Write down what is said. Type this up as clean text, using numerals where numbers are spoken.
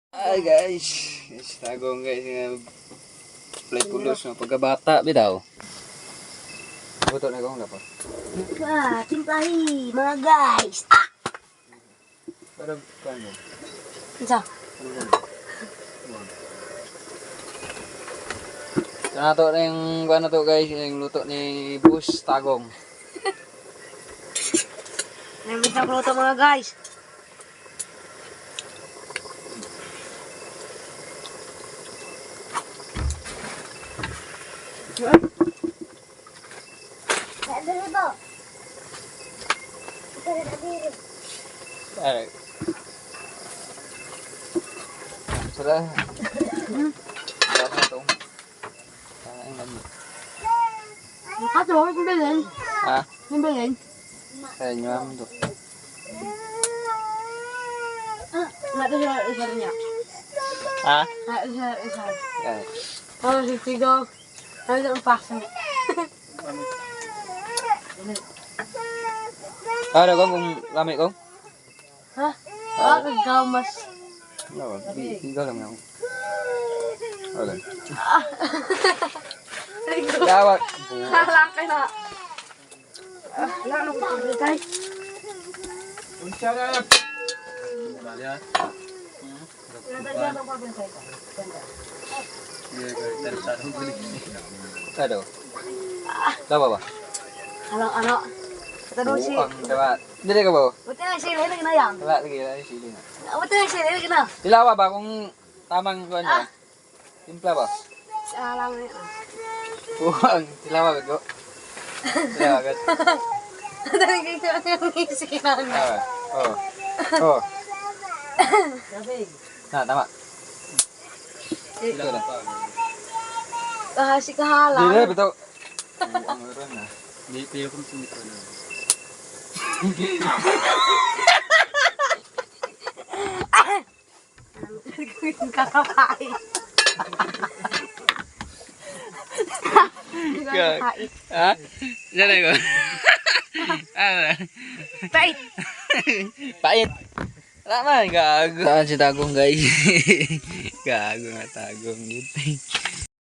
Ay guys, tagong guys nga play pulos ng pagkabata bitaw. Buto na kong dapat. Timplahi mga guys. Pero kano? Isa. Sana to na yung ano to guys, yung luto ni Bus Tagong. Namiss na luto mga guys. Ay. Sudah. Sudah na to. Kain naman. Kaso, yung bilhin. Ha? Yung bilhin. Kaya nyo naman to. Nga to siya isa niya. Ha? Nga isa. Kaya. Ano si Tigo? Ano yung paksa? Ada kong kung lamig kong? Ha? Kagamas. No, tinggal lang ako. Wala. Gawat. Halang ka na. Halang na ko pagkakay. Unsa na? Dali ah. Aduh. Dapat ba? Halang ano? Katanong si... Dapat. Dili ka ba? Buti nga sila na ginayang. Wala lagi na sili na. Buti nga sila na ginayang. Dilawa ba kung tamang kuan niya? Timpla ba? Halang na yun. Buang dilawa ba ko? Dilawa ka. Dahil dito ang isinan. Ah. Oh. Oh. Nah, tama. Dilawa na. Si kahalang. Dili betul. Ang meron na. Di tiyo kung sumito na. Kakakain. Kakakain. Ha? Diyan ko. Ano? Pait. Pait. Tama, gago. Saan si Tagong guys? Gago nga Tagong dito.